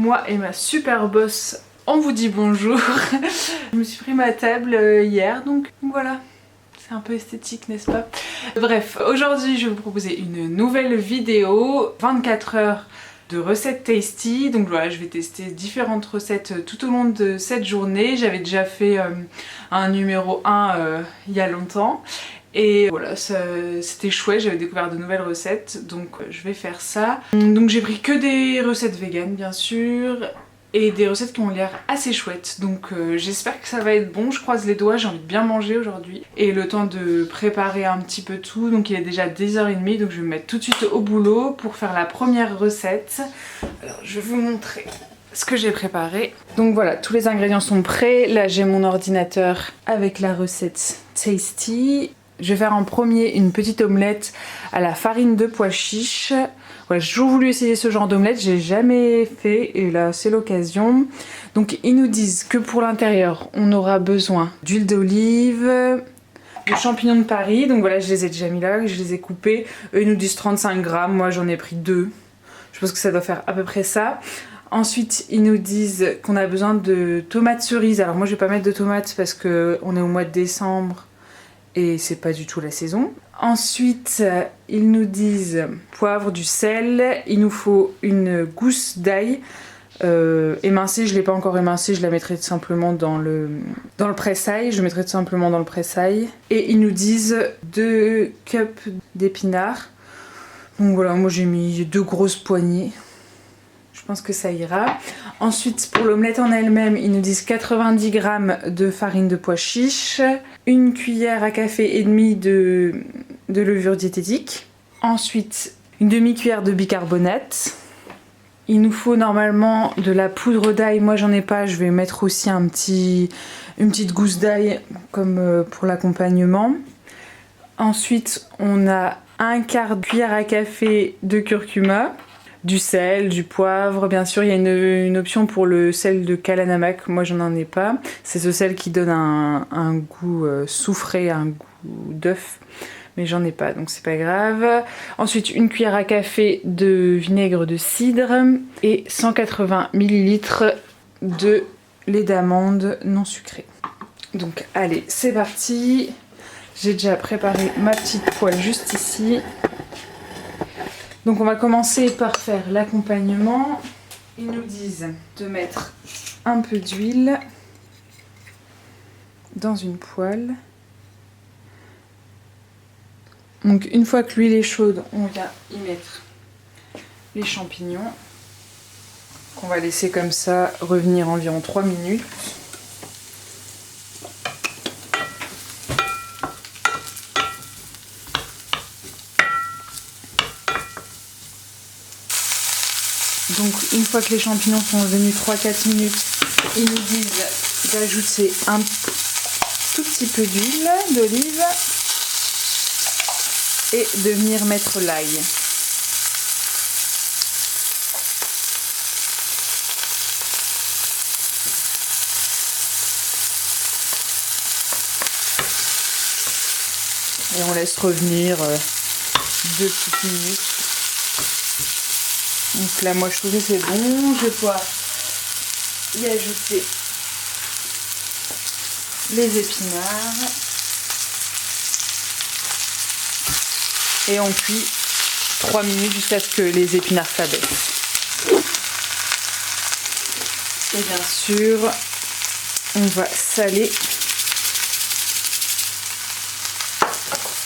moi et ma super boss, on vous dit bonjour. Je me suis pris ma table hier, donc voilà. C'est un peu esthétique, n'est-ce pas? Bref, aujourd'hui je vais vous proposer une nouvelle vidéo, 24 heures de recettes tasty. Donc voilà, je vais tester différentes recettes tout au long de cette journée. J'avais déjà fait un numéro 1 il y a longtemps. Et voilà, c'était chouette, j'avais découvert de nouvelles recettes, donc je vais faire ça. Donc j'ai pris que des recettes véganes bien sûr, et des recettes qui ont l'air assez chouettes. Donc j'espère que ça va être bon, je croise les doigts, j'ai envie de bien manger aujourd'hui. Et le temps de préparer un petit peu tout, donc il est déjà 10h30, donc je vais me mettre tout de suite au boulot pour faire la première recette. Alors je vais vous montrer ce que j'ai préparé. Donc voilà, tous les ingrédients sont prêts. Là j'ai mon ordinateur avec la recette tasty. Je vais faire en premier une petite omelette à la farine de pois chiche. Ouais, j'ai toujours voulu essayer ce genre d'omelette, j'ai jamais fait et là c'est l'occasion. Donc ils nous disent que pour l'intérieur on aura besoin d'huile d'olive, de champignons de Paris. Donc voilà, je les ai déjà mis là, je les ai coupés. Eux ils nous disent 35 grammes, moi j'en ai pris 2. Je pense que ça doit faire à peu près ça. Ensuite, ils nous disent qu'on a besoin de tomates cerises. Alors moi je vais pas mettre de tomates parce qu'on est au mois de décembre. Et c'est pas du tout la saison. Ensuite, ils nous disent poivre, du sel. Il nous faut une gousse d'ail émincée. Je l'ai pas encore émincée, je la mettrai tout simplement dans le pressail. Je mettrai tout simplement dans le pressail. Et ils nous disent 2 cups d'épinards. Donc voilà, moi j'ai mis 2 grosses poignées. Je pense que ça ira. Ensuite, pour l'omelette en elle-même, ils nous disent 90 g de farine de pois chiche, 1 cuillère à café et demi de levure diététique. Ensuite, une demi-cuillère de bicarbonate. Il nous faut normalement de la poudre d'ail. Moi, j'en ai pas. Je vais mettre aussi une petite gousse d'ail comme pour l'accompagnement. Ensuite, on a 1/4 cuillère à café de curcuma. Du sel, du poivre, bien sûr il y a une option pour le sel de Kalanamak, moi j'en ai pas. C'est ce sel qui donne un goût soufré, un goût d'œuf, mais j'en ai pas donc c'est pas grave. Ensuite 1 cuillère à café de vinaigre de cidre et 180 ml de lait d'amande non sucré. Donc allez c'est parti, j'ai déjà préparé ma petite poêle juste ici. Donc on va commencer par faire l'accompagnement. Ils nous disent de mettre un peu d'huile dans une poêle. Donc une fois que l'huile est chaude, on vient y mettre les champignons qu'on va laisser comme ça revenir environ 3 minutes. Donc une fois que les champignons sont venus 3-4 minutes, ils nous disent d'ajouter un tout petit peu d'huile d'olive et de venir mettre l'ail. Et on laisse revenir 2 petites minutes. Donc là moi je trouve que c'est bon, je vais pouvoir y ajouter les épinards. Et on cuit 3 minutes jusqu'à ce que les épinards s'abaissent. Et bien sûr, on va saler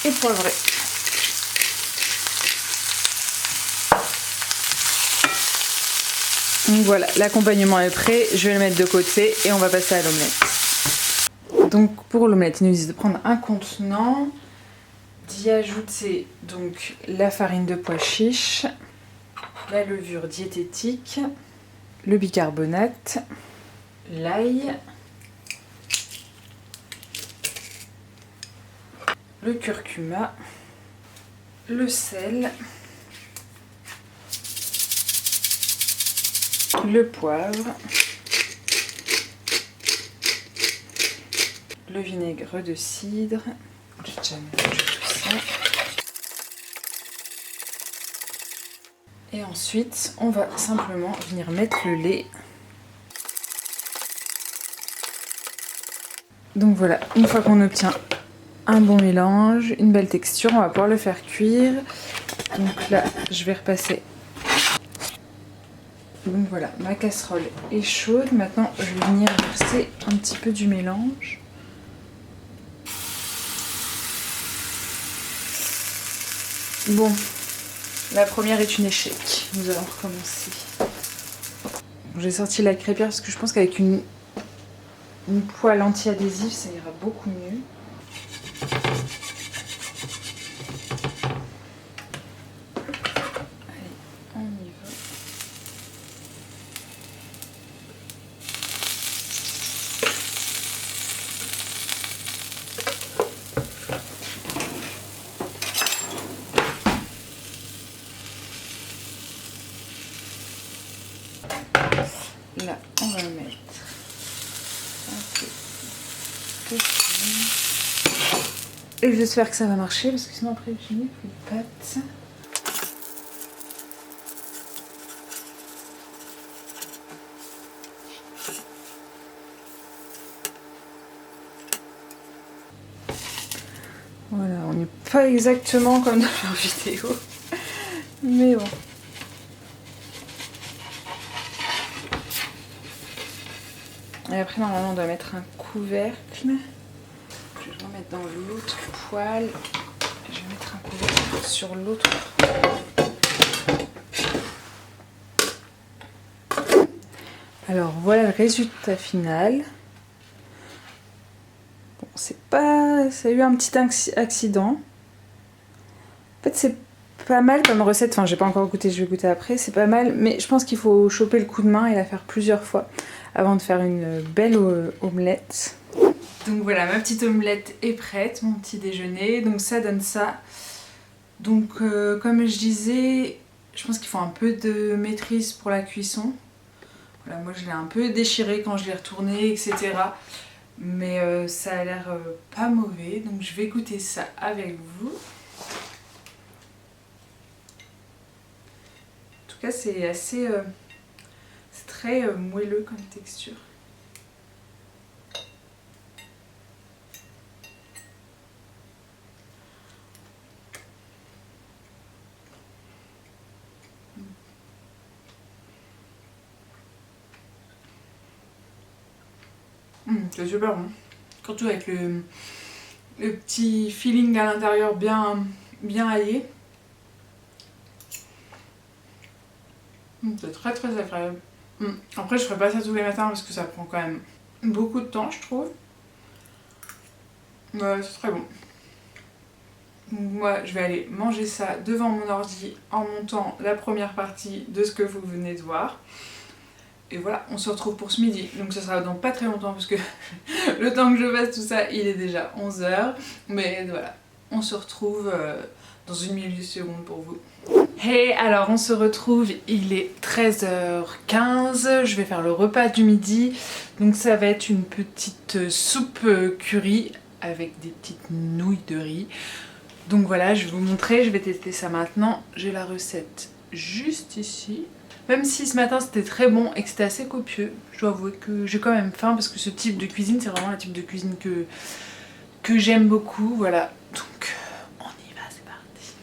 et poivrer. Donc voilà, l'accompagnement est prêt, je vais le mettre de côté et on va passer à l'omelette. Donc pour l'omelette, il nous dit de prendre un contenant, d'y ajouter donc la farine de pois chiche, la levure diététique, le bicarbonate, l'ail, le curcuma, le sel, le poivre, le vinaigre de cidre, j'ai déjà mélangé tout ça, Et ensuite, on va simplement venir mettre le lait. Donc voilà, une fois qu'on obtient un bon mélange, une belle texture, on va pouvoir le faire cuire. Donc là, je vais repasser. Donc voilà, ma casserole est chaude. Maintenant, je vais venir verser un petit peu du mélange. Bon, la première est une échec. Nous allons recommencer. J'ai sorti la crêpière parce que je pense qu'avec une poêle anti-adhésive, ça ira beaucoup mieux. Allez, on y va. Là, on va mettre un peu de farine. Et j'espère que ça va marcher parce que sinon après je n'ai plus de pâte. Voilà, on n'est pas exactement comme dans leur vidéo, mais bon. Et après, normalement, on doit mettre un couvercle. Je vais le remettre dans l'autre poêle. Je vais mettre un couvercle sur l'autre poêle. Alors, voilà le résultat final. Bon, c'est pas... Ça a eu un petit accident. En fait, c'est pas mal comme recette. Enfin, j'ai pas encore goûté, je vais goûter après. C'est pas mal, mais je pense qu'il faut choper le coup de main et la faire plusieurs fois avant de faire une belle omelette. Donc voilà, ma petite omelette est prête, mon petit déjeuner. Donc ça donne ça. Donc comme je disais, je pense qu'il faut un peu de maîtrise pour la cuisson. Voilà, moi je l'ai un peu déchiré quand je l'ai retourné, etc. Mais ça a l'air pas mauvais. Donc je vais goûter ça avec vous. En tout cas, c'est assez... c'est très moelleux comme texture. C'est super bon. Surtout avec le petit feeling à l'intérieur bien aillé. C'est très très agréable. Après je ferai pas ça tous les matins parce que ça prend quand même beaucoup de temps je trouve. Mais c'est très bon. Moi je vais aller manger ça devant mon ordi en montant la première partie de ce que vous venez de voir. Et voilà, on se retrouve pour ce midi. Donc ça sera dans pas très longtemps parce que le temps que je fasse tout ça, il est déjà 11 h. Mais voilà, on se retrouve dans une milliseconde pour vous. Hey, alors on se retrouve, il est 13h15, je vais faire le repas du midi. Donc ça va être une petite soupe curry avec des petites nouilles de riz. Donc voilà, je vais vous montrer, je vais tester ça maintenant. J'ai la recette juste ici. Même si ce matin c'était très bon et que c'était assez copieux, je dois avouer que j'ai quand même faim parce que ce type de cuisine, c'est vraiment le type de cuisine que j'aime beaucoup. Voilà, donc on y va, c'est parti.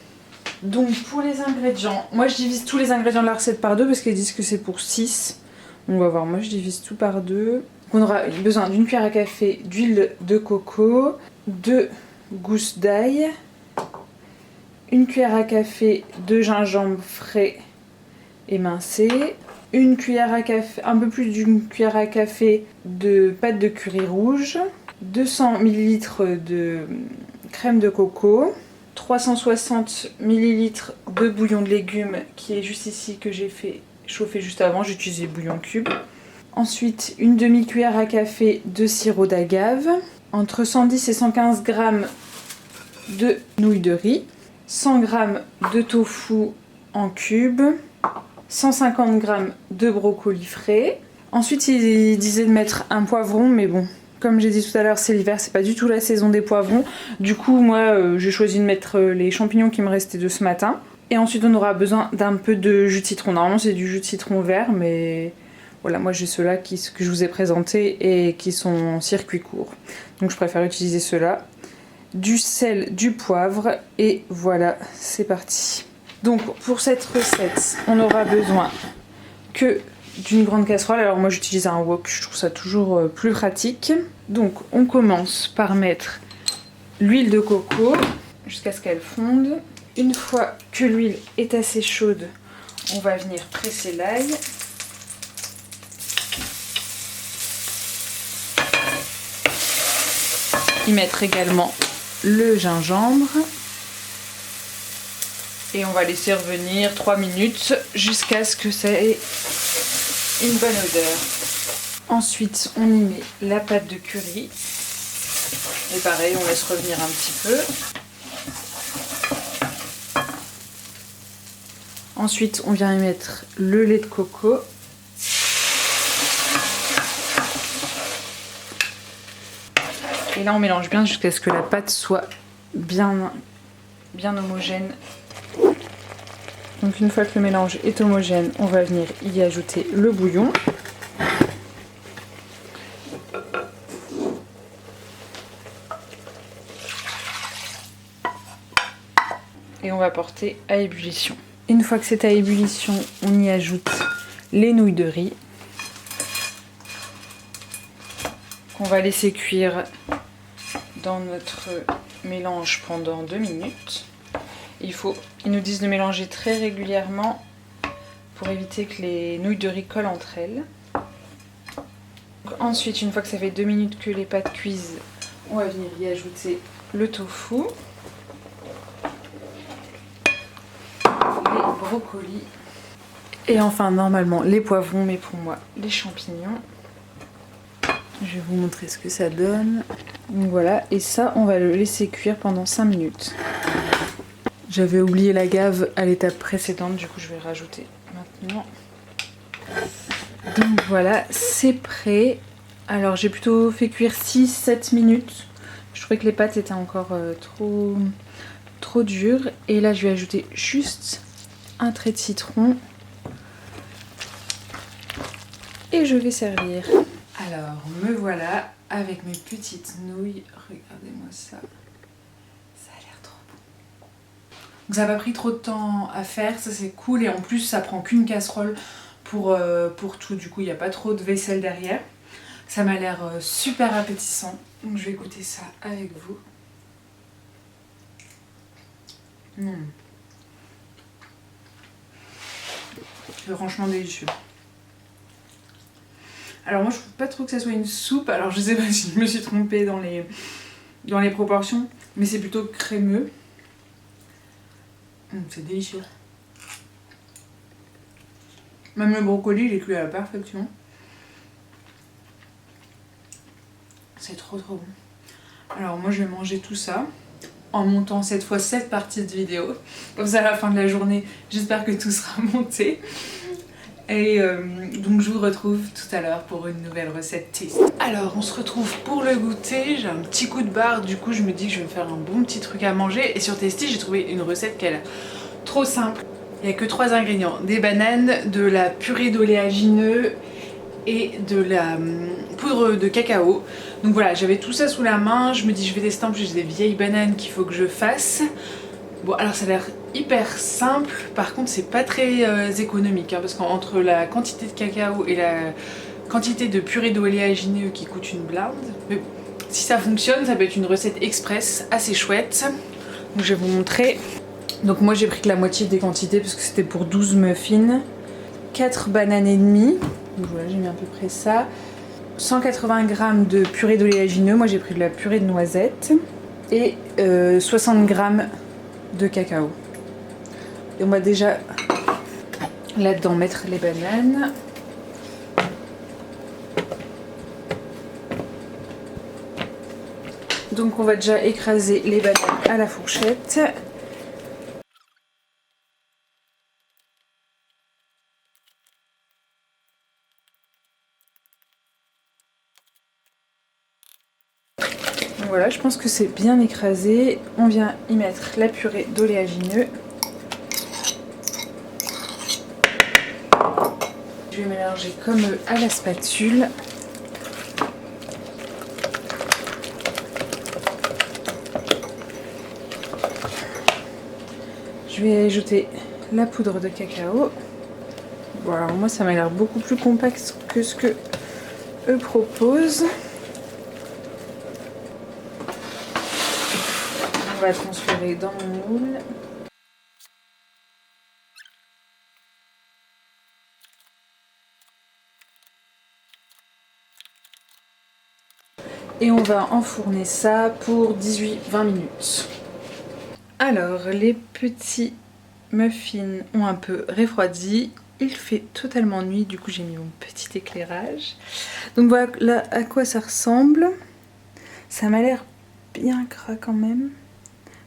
Donc pour les ingrédients, moi je divise tous les ingrédients de la recette par 2 parce qu'ils disent que c'est pour 6. On va voir, moi je divise tout par 2. On aura besoin d'une cuillère à café d'huile de coco, 2 gousses d'ail, une cuillère à café de gingembre frais émincé, une cuillère à café, un peu plus d'une cuillère à café de pâte de curry rouge, 200 ml de crème de coco, 360 ml de bouillon de légumes qui est juste ici que j'ai fait chauffer juste avant, j'ai utilisé bouillon cube. Ensuite une demi-cuillère à café de sirop d'agave, entre 110 et 115 g de nouilles de riz, 100 g de tofu en cubes, 150 g de brocoli frais. Ensuite il disait de mettre un poivron, mais bon, comme j'ai dit tout à l'heure, c'est l'hiver, c'est pas du tout la saison des poivrons. Du coup moi j'ai choisi de mettre les champignons qui me restaient de ce matin. Et ensuite on aura besoin d'un peu de jus de citron. Normalement c'est du jus de citron vert, mais voilà, moi j'ai ceux-là que je vous ai présentés et qui sont en circuit court. Donc je préfère utiliser ceux-là. Du sel, du poivre et voilà, c'est parti. Donc pour cette recette, on aura besoin que d'une grande casserole. Alors moi j'utilise un wok, je trouve ça toujours plus pratique. Donc on commence par mettre l'huile de coco jusqu'à ce qu'elle fonde. Une fois que l'huile est assez chaude, on va venir presser l'ail. Y mettre également le gingembre. Et on va laisser revenir 3 minutes jusqu'à ce que ça ait une bonne odeur. Ensuite, on y met la pâte de curry. Et pareil, on laisse revenir un petit peu. Ensuite, on vient y mettre le lait de coco. Et là, on mélange bien jusqu'à ce que la pâte soit bien homogène. Donc une fois que le mélange est homogène, on va venir y ajouter le bouillon. Et on va porter à ébullition. Une fois que c'est à ébullition, on y ajoute les nouilles de riz. Qu'on va laisser cuire dans notre mélange pendant 2 minutes. Ils nous disent de mélanger très régulièrement pour éviter que les nouilles de riz collent entre elles. Donc ensuite, une fois que ça fait 2 minutes que les pâtes cuisent, on va venir y ajouter le tofu, les brocolis et enfin normalement les poivrons, mais pour moi les champignons. Je vais vous montrer ce que ça donne. Donc voilà, et ça on va le laisser cuire pendant 5 minutes. J'avais oublié la gave à l'étape précédente, du coup je vais rajouter maintenant. Donc voilà, c'est prêt. Alors j'ai plutôt fait cuire 6-7 minutes. Je trouvais que les pâtes étaient encore trop dures. Et là je vais ajouter juste un trait de citron. Et je vais servir. Alors me voilà avec mes petites nouilles. Regardez-moi ça. Donc ça n'a pas pris trop de temps à faire, ça c'est cool, et en plus ça prend qu'une casserole pour tout, du coup il n'y a pas trop de vaisselle derrière. Ça m'a l'air super appétissant, donc je vais goûter ça avec vous. C'est franchement délicieux. Alors moi je trouve pas trop que ça soit une soupe, alors je sais pas si je me suis trompée dans les proportions, mais c'est plutôt crémeux. C'est délicieux. Même le brocoli, il est cuit à la perfection. C'est trop bon. Alors moi je vais manger tout ça en montant cette fois cette partie de vidéo. Comme ça à la fin de la journée, j'espère que tout sera monté. Et donc je vous retrouve tout à l'heure pour une nouvelle recette taste. Alors on se retrouve pour le goûter. J'ai un petit coup de barre, du coup je me dis que je vais me faire un bon petit truc à manger. Et sur Tasty j'ai trouvé une recette qui est trop simple. Il n'y a que 3 ingrédients. Des bananes, de la purée d'oléagineux et de la poudre de cacao. Donc voilà, j'avais tout ça sous la main. Je me dis je vais tester, en plus j'ai des vieilles bananes qu'il faut que je fasse. Bon alors ça a l'air hyper simple, par contre c'est pas très économique hein, parce qu'entre la quantité de cacao et la quantité de purée d'oléagineux qui coûte une blinde, mais bon, si ça fonctionne ça peut être une recette express assez chouette. Donc je vais vous montrer. Donc moi j'ai pris que la moitié des quantités parce que c'était pour 12 muffins. 4 bananes et demie, donc voilà j'ai mis à peu près ça. 180 g de purée d'oléagineux, moi j'ai pris de la purée de noisettes. Et 60 g de cacao. Et on va déjà là-dedans mettre les bananes. Donc on va déjà écraser les bananes à la fourchette. Donc voilà, je pense que c'est bien écrasé. On vient y mettre la purée d'oléagineux. Je vais mélanger comme à la spatule. Je vais ajouter la poudre de cacao. Bon, alors moi ça m'a l'air beaucoup plus compact que ce que eux proposent. On va transférer dans mon moule. Et on va enfourner ça pour 18-20 minutes. Alors, les petits muffins ont un peu refroidi. Il fait totalement nuit, du coup j'ai mis mon petit éclairage. Donc voilà à quoi ça ressemble. Ça m'a l'air bien gras quand même.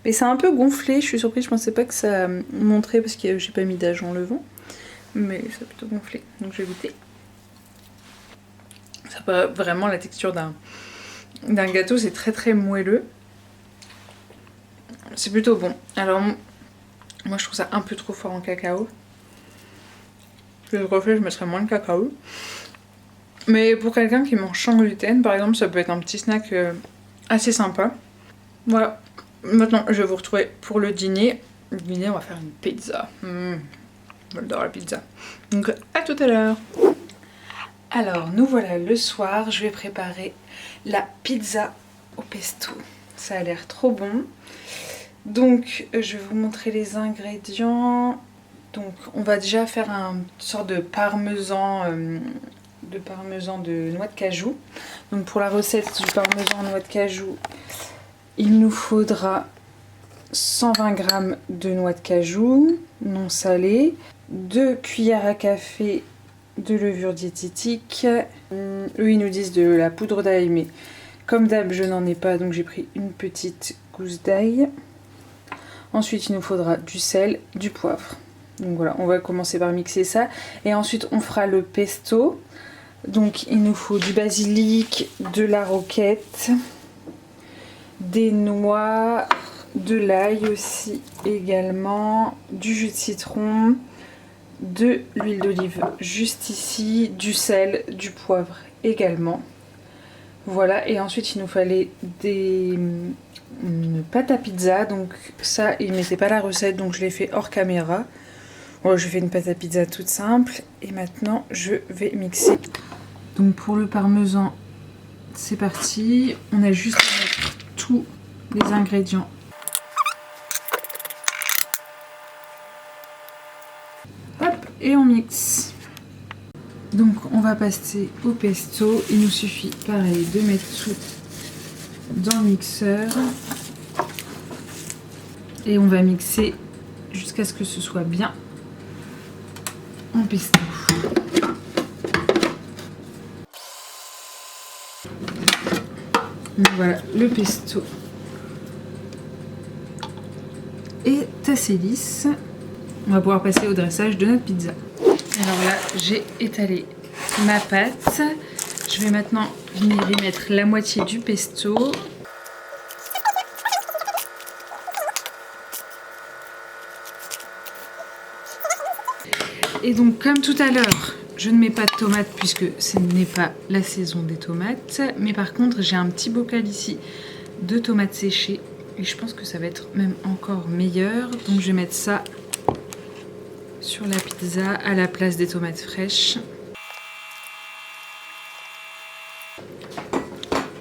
Mais c'est un peu gonflé, je suis surprise, je pensais pas que ça montrait parce que j'ai pas mis d'âge en levant. Mais ça a plutôt gonflé, donc je vais goûter. Ça n'a pas vraiment la texture d'un gâteau, c'est très moelleux. C'est plutôt bon. Alors moi je trouve ça un peu trop fort en cacao. Si je le refais, je mettrais moins de cacao. Mais pour quelqu'un qui mange sans gluten, par exemple, ça peut être un petit snack assez sympa. Voilà. Maintenant, je vais vous retrouver pour le dîner. Le dîner, on va faire une pizza. J'adore la pizza. Donc, à tout à l'heure. Alors, nous voilà le soir. Je vais préparer la pizza au pesto. Ça a l'air trop bon. Donc, je vais vous montrer les ingrédients. Donc, on va déjà faire une sorte de parmesan de noix de cajou. Donc, pour la recette du parmesan noix de cajou, il nous faudra 120 g de noix de cajou non salée, 2 cuillères à café de levure diététique. Eux, ils nous disent de la poudre d'ail, mais comme d'hab, je n'en ai pas, donc j'ai pris une petite gousse d'ail. Ensuite, il nous faudra du sel, du poivre. Donc voilà, on va commencer par mixer ça. Et ensuite, on fera le pesto. Donc, il nous faut du basilic, de la roquette, des noix, de l'ail aussi également, du jus de citron, de l'huile d'olive juste ici, du sel, du poivre également. Voilà, et ensuite, il nous fallait une pâte à pizza. Donc ça, il ne mettait pas la recette, donc je l'ai fait hors caméra. Bon, je fais une pâte à pizza toute simple et maintenant je vais mixer. Donc pour le parmesan, c'est parti. On a juste à mettre tous les ingrédients. Hop, et on mixe. Donc on va passer au pesto. Il nous suffit pareil de mettre tout dans le mixeur. Et on va mixer jusqu'à ce que ce soit bien en pesto. Donc voilà, le pesto est assez lisse. On va pouvoir passer au dressage de notre pizza. Alors là, j'ai étalé ma pâte. Je vais maintenant venir y mettre la moitié du pesto. Et donc comme tout à l'heure, je ne mets pas de tomates puisque ce n'est pas la saison des tomates. Mais par contre, j'ai un petit bocal ici de tomates séchées. Et je pense que ça va être même encore meilleur. Donc je vais mettre ça sur la pizza à la place des tomates fraîches.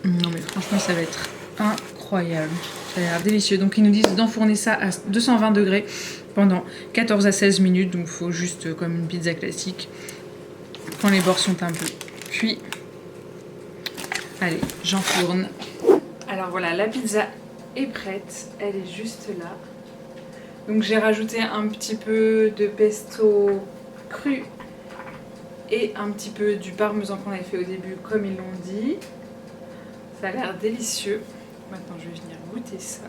Non mais franchement, ça va être incroyable. Ça a l'air délicieux. Donc ils nous disent d'enfourner ça à 220 degrés pendant 14 à 16 minutes. Donc il faut juste comme une pizza classique. Quand les bords sont un peu cuits. Allez, j'enfourne. Alors voilà, la pizza est prête. Elle est juste là. Donc j'ai rajouté un petit peu de pesto cru et un petit peu du parmesan qu'on avait fait au début comme ils l'ont dit. Ça a l'air délicieux. Maintenant je vais venir goûter ça.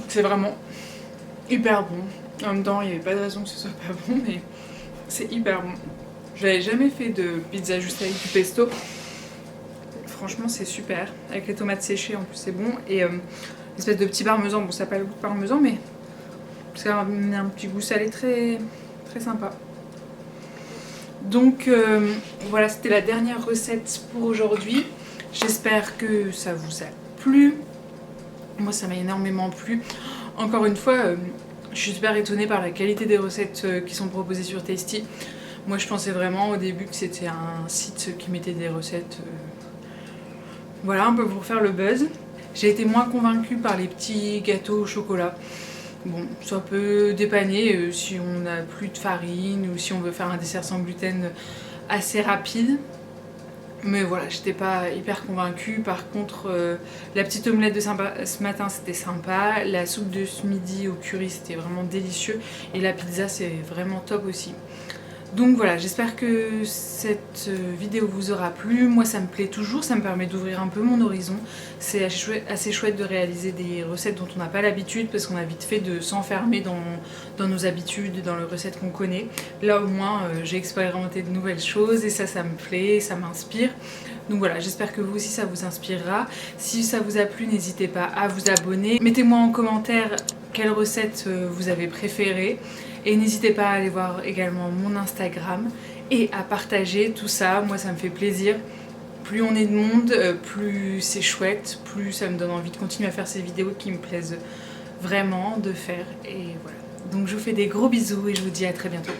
C'est vraiment hyper bon. En même temps, il n'y avait pas de raison que ce soit pas bon, mais c'est hyper bon. J'avais jamais fait de pizza juste avec du pesto. Franchement, c'est super. Avec les tomates séchées, en plus, c'est bon. Et espèce de petit parmesan. Bon, ça n'a pas le goût de parmesan, mais ça a un petit goût salé très, très sympa. Donc voilà, c'était la dernière recette pour aujourd'hui. J'espère que ça vous a plu. Moi, ça m'a énormément plu. Encore une fois, je suis super étonnée par la qualité des recettes qui sont proposées sur Tasty. Moi, je pensais vraiment au début que c'était un site qui mettait des recettes, voilà, un peu pour faire le buzz. J'ai été moins convaincue par les petits gâteaux au chocolat. Bon, ça peut dépanner si on n'a plus de farine ou si on veut faire un dessert sans gluten assez rapide. Mais voilà, j'étais pas hyper convaincue. Par contre, la petite omelette de ce matin, c'était sympa. La soupe de ce midi au curry, c'était vraiment délicieux. Et la pizza, c'est vraiment top aussi. Donc voilà, j'espère que cette vidéo vous aura plu. Moi, ça me plaît toujours, ça me permet d'ouvrir un peu mon horizon. C'est assez chouette de réaliser des recettes dont on n'a pas l'habitude parce qu'on a vite fait de s'enfermer dans nos habitudes, dans les recettes qu'on connaît. Là, au moins, j'ai expérimenté de nouvelles choses et ça me plaît, ça m'inspire. Donc voilà, j'espère que vous aussi ça vous inspirera. Si ça vous a plu, n'hésitez pas à vous abonner. Mettez-moi en commentaire quelle recette vous avez préférée. Et n'hésitez pas à aller voir également mon Instagram et à partager tout ça. Moi, ça me fait plaisir. Plus on est de monde, plus c'est chouette, plus ça me donne envie de continuer à faire ces vidéos qui me plaisent vraiment de faire. Et voilà. Donc je vous fais des gros bisous et je vous dis à très bientôt.